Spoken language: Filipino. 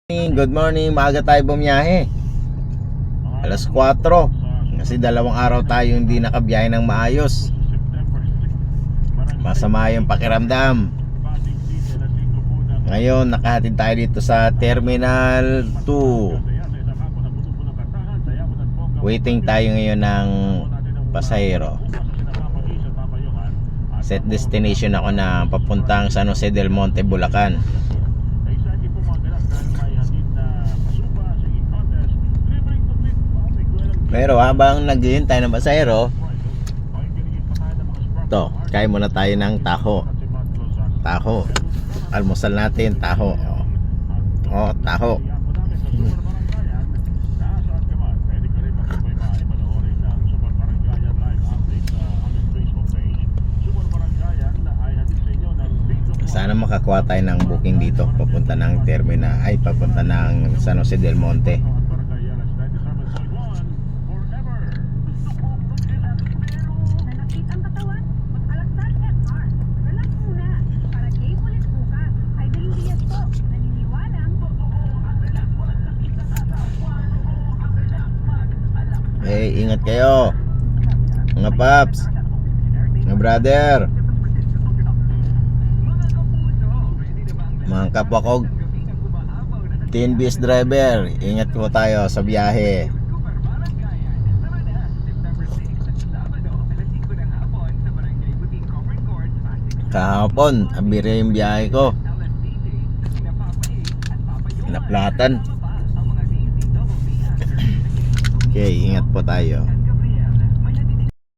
Good morning, maaga tayo bumiyahe. Alas 4. Kasi 2 araw tayo hindi nakabiyahe ng maayos. Masama yung pakiramdam. Ngayon, nakahatid tayo dito sa Terminal 2. Waiting tayo ngayon ng pasahero. Set destination ako na papuntang San Jose del Monte, Bulacan. Pero habang naghihintay ng pasahero, to, kain muna tayo ng taho. Taho. Almusal natin, taho. Oh, taho. Sana makakuha tayo ng booking dito papunta ng terminal, papunta ng San Jose del Monte. Ingat kayo mga paps, mga brother, mga kapwa ko TNBS driver. Ingat po tayo sa biyahe. Kahapon abira yung biyahe ko, naplatan. Okay, ingat po tayo.